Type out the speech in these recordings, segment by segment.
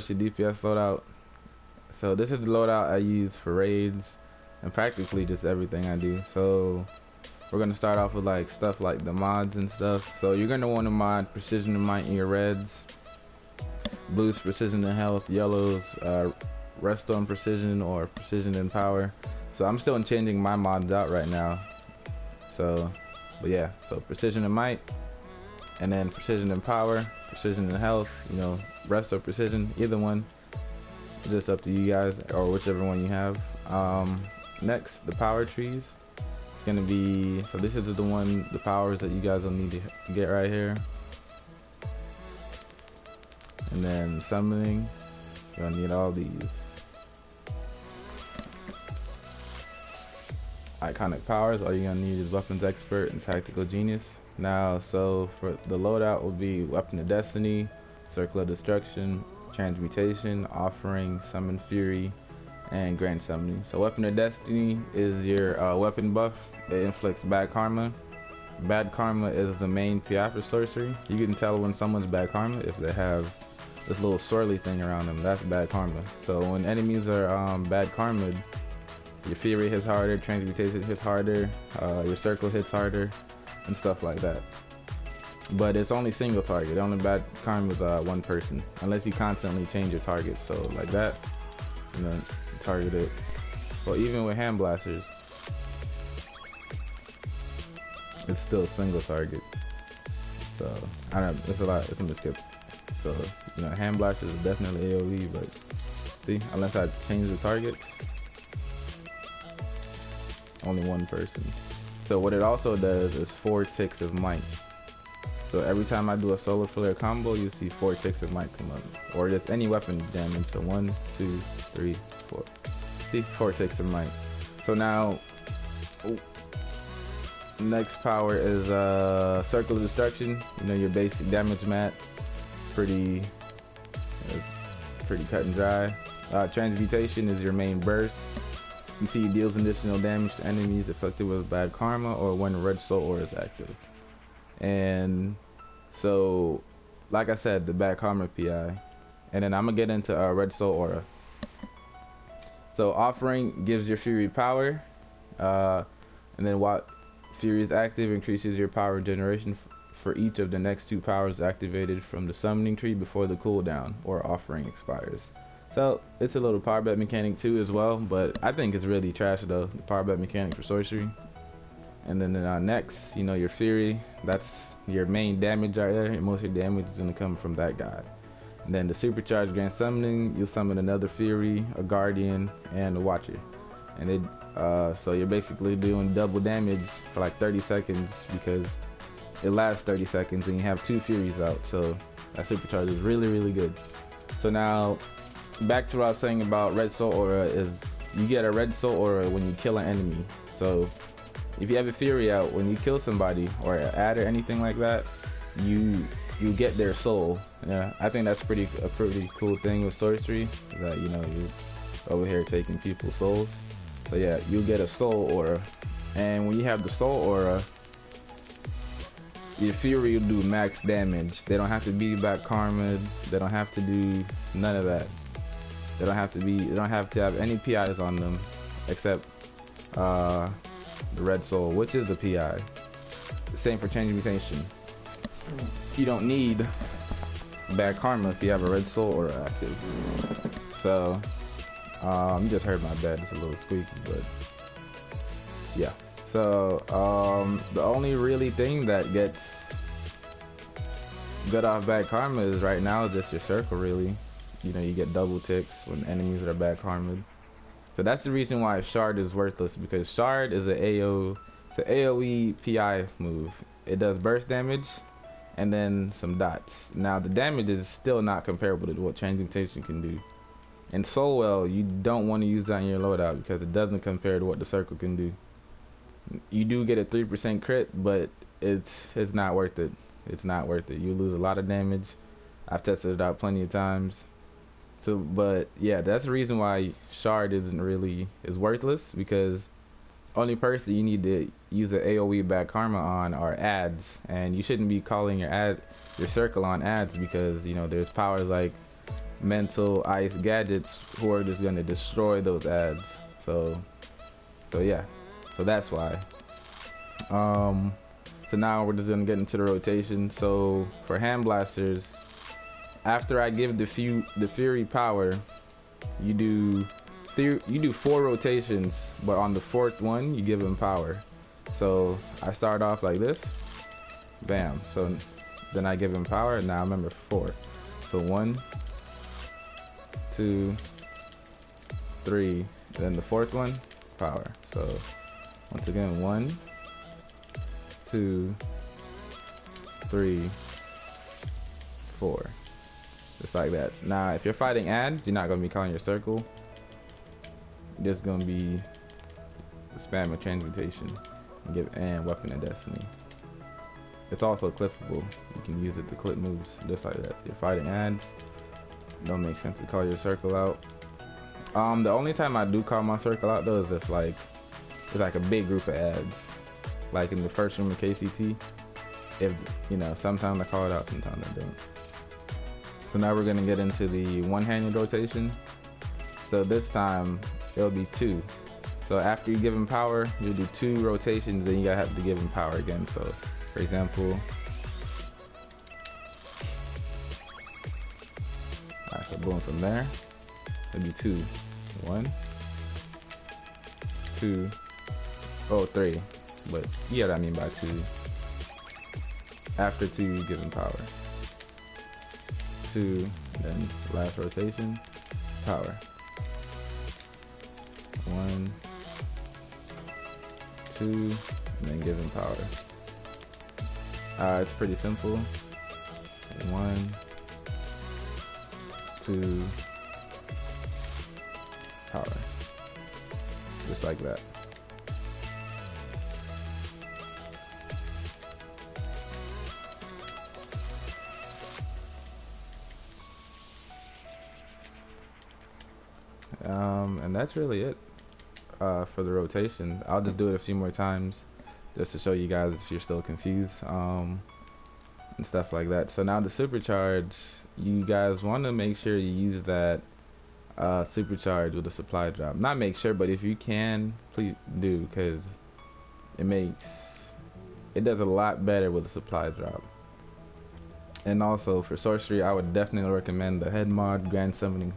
Sorcery DPS loadout. So this is the loadout I use for raids and practically just everything I do. So we're gonna start off with like stuff like the mods and stuff. So you're gonna want to mod precision and might in your reds, blues precision and health, yellows resto and precision or precision and power. So I'm still changing my mods out right now. So, but yeah, so precision and might, and then precision and power, precision and health. You know, resto precision, either one. It's just up to you guys or whichever one you have. Next, the power trees. It's gonna be, so this is the powers that you guys will need to get right here. And then summoning, you're gonna need all these. Iconic powers, all you're gonna need is weapons expert and tactical genius. Now, so for the loadout will be weapon of destiny, circle of destruction, transmutation, offering, summon fury, and grand summoning. So weapon of destiny is your weapon buff. It inflicts bad karma. Bad karma is the main PI for sorcery. You can tell when someone's bad karma if they have this little swirly thing around them. That's bad karma. So when enemies are bad karma, your fury hits harder, transmutation hits harder, your circle hits harder, and stuff like that. But it's only single target. Only bad karma is one person, unless you constantly change your targets. So like that, you know, target it. Well, even with hand blasters, it's still single target. So I don't know, it's a lot. It's a skip. So you know, hand blasters is definitely AOE, but see, unless I change the targets, only one person. So what it also does is 4 ticks of might. So every time I do a solar flare combo, you see 4 ticks of might come up, or just any weapon damage. So 1, 2, 3, 4. See, 4 ticks of might. So now, next power is circle of destruction. You know, your basic damage mat. Pretty cut and dry. Transmutation is your main burst. You see, it deals additional damage to enemies affected with bad karma or when red soul aura is active. And so, like I said, the bad karma PI, and then I'm gonna get into red soul aura. So offering gives your fury power, and then while fury is active, increases your power generation for each of the next 2 powers activated from the summoning tree before the cooldown or offering expires. So it's a little power bet mechanic too as well, but I think it's really trash though, the power bet mechanic for sorcery. And then next, you know, your fury, that's your main damage right there, and most of your damage is gonna come from that guy. And then the supercharge grand summoning, you'll summon another fury, a guardian, and a watcher. And it so you're basically doing double damage for like 30 seconds because it lasts 30 seconds and you have 2 furies out. So that supercharge is really good. So now back to what I was saying about red soul aura is you get a red soul aura when you kill an enemy. So if you have a fury out, when you kill somebody or add or anything like that, you get their soul. Yeah, I think that's a pretty cool thing with sorcery, that you know, you over here taking people's souls. So yeah, you get a soul aura, and when you have the soul aura, your fury will do max damage. They don't have to be bad karma. They don't have to do none of that. They don't have to have any PIs on them except the red soul, which is the PI. The same for transmutation. You don't need bad karma if you have a red soul or active. So you just heard my bed, it's a little squeaky, but yeah. So the only really thing that gets good off bad karma is right now just your circle, really. You know, you get double ticks when enemies that are bad karma. So that's the reason why shard is worthless, because shard is it's an AOE PI move. It does burst damage and then some dots. Now the damage is still not comparable to what transmutation can do. And so well, you don't want to use that in your loadout because it doesn't compare to what the circle can do. You do get a 3% crit, but it's not worth it. It's not worth it. You lose a lot of damage. I've tested it out plenty of times. So, but yeah, that's the reason why shard is worthless, because only person you need to use an AOE bad karma on are ads, and you shouldn't be calling your circle on ads, because you know there's powers like mental ice gadgets who are just gonna destroy those ads. So yeah, so that's why. So now we're just gonna get into the rotation. So for hand blasters, after I give the Fury power, you do 4 rotations, but on the 4th one you give him power. So I start off like this, bam. So then I give him power, and now I remember 4. So 1, 2, 3, then the 4th one, power. So once again, 1, 2, 3, 4, just like that. Now if you're fighting ads, you're not going to be calling your circle, you're just going to be spamming transmutation and weapon of destiny. It's also clippable, you can use it to clip moves just like that. If you're fighting ads, don't make sense to call your circle out. The only time I do call my circle out though is if like it's like a big group of ads, like in the first room of KCT. If you know, sometimes I call it out, sometimes I don't. So now we're gonna get into the one-handed rotation. So this time it'll be 2. So after you give him power, you'll do 2 rotations, then you gotta have to give him power again. So for example, alright, so boom, from there it'll be 2, 1, 2, oh 3, but you get what I mean by 2. After 2, you give him power. 2, then last rotation, power. 1, 2, and then give him power. It's pretty simple. 1, 2, power. Just like that. And that's really it for the rotation. I'll just do it a few more times just to show you guys if you're still confused and stuff like that. So now the supercharge, you guys want to make sure you use that supercharge with a supply drop. Not make sure, but if you can, please do, because it does a lot better with a supply drop. And also for sorcery, I would definitely recommend the head mod grand summoning.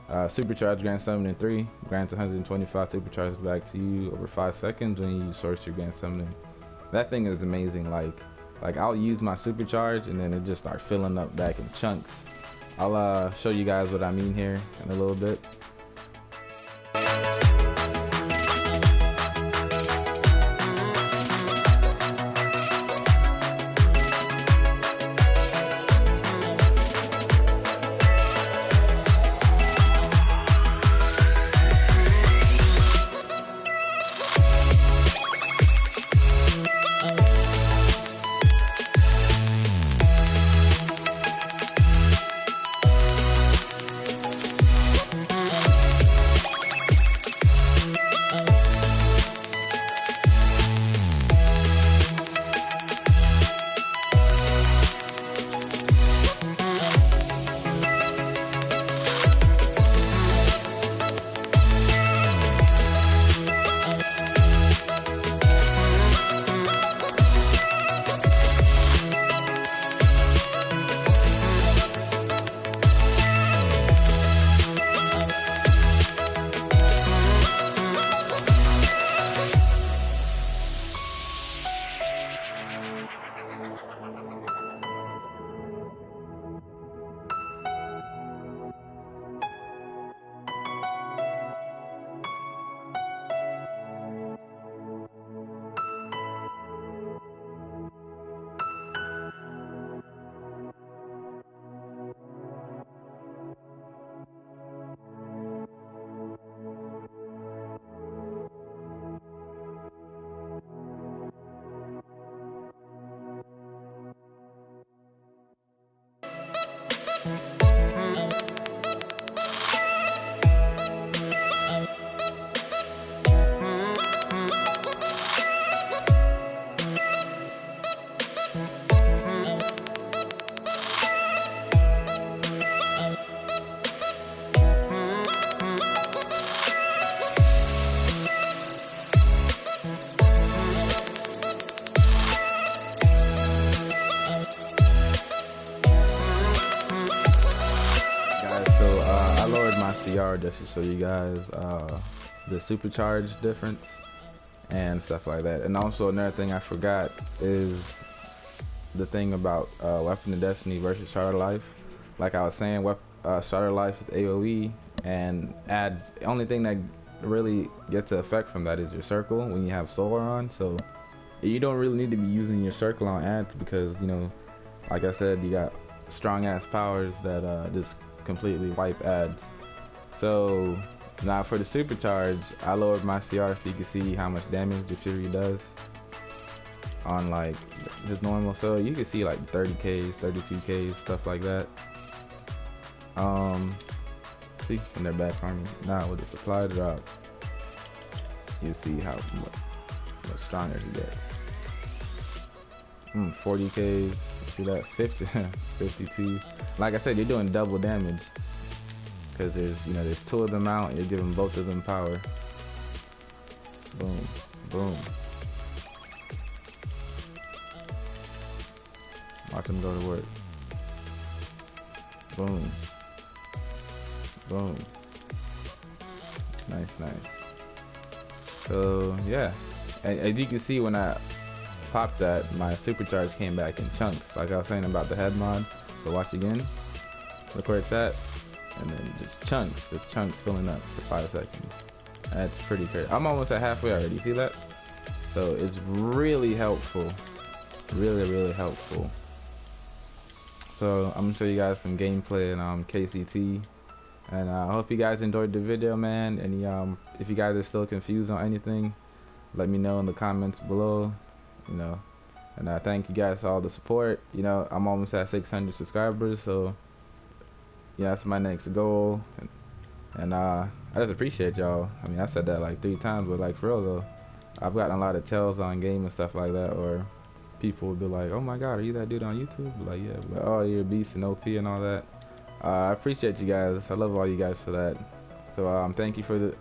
Supercharge Grand Summoning 3 grants 125 supercharges back to you over 5 seconds when you use Sorcery Grand Summoning. That thing is amazing. Like I'll use my supercharge and then it just starts filling up back in chunks. I'll show you guys what I mean here in a little bit. show you guys the Supercharge difference and stuff like that. And also another thing I forgot is the thing about Weapon of Destiny versus Shard of Life. Like I was saying, Shard of Life is AoE and adds. The only thing that really gets an effect from that is your circle when you have Solar on. So you don't really need to be using your circle on ads because, you know, like I said, you got strong ass powers that just completely wipe ads. So now for the Supercharge, I lowered my CR so you can see how much damage the Fury does on like just normal. So you can see like 30Ks, 32Ks, stuff like that. See, when they're back army. Now with the supply drop, you see how much stronger he gets. 40Ks, see that 50, 52. Like I said, you're doing double damage because there's two of them out. You're giving both of them power. Boom, boom. Watch them go to work. Boom. Boom. Nice, nice. So yeah, as you can see, when I popped that, my Supercharge came back in chunks, like I was saying about the head mod. So watch again. Look where it's at, and then just chunks filling up for 5 seconds. That's pretty crazy. I'm almost at halfway already. See that? So it's really helpful. Really helpful. So I'm gonna show you guys some gameplay in KCT, and I hope you guys enjoyed the video, man. And if you guys are still confused on anything, let me know in the comments below. And I thank you guys for all the support. I'm almost at 600 subscribers, so yeah, that's my next goal. And I just appreciate y'all. I mean, I said that like 3 times, but like for real though, I've gotten a lot of tells on game and stuff like that, or people would be like, oh my god, are you that dude on YouTube? Like, yeah, but oh, you're a beast and OP and all that. I appreciate you guys. I love all you guys for that. So thank you for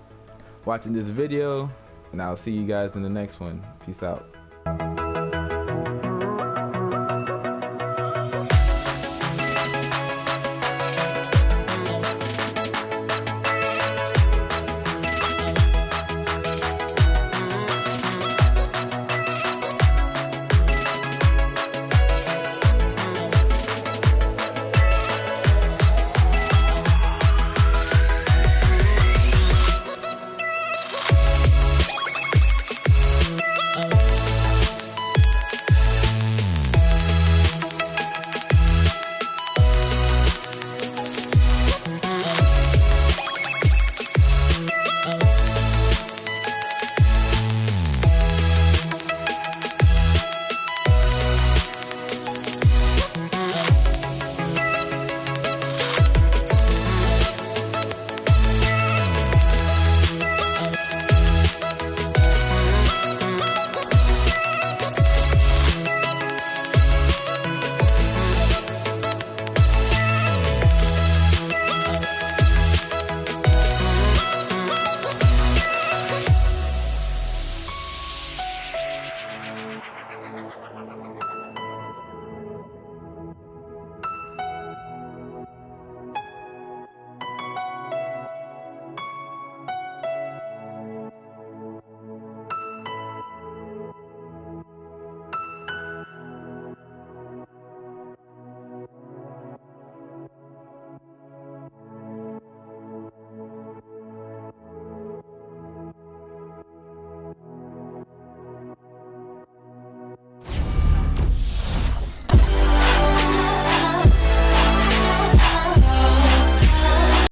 watching this video, and I'll see you guys in the next one. Peace out.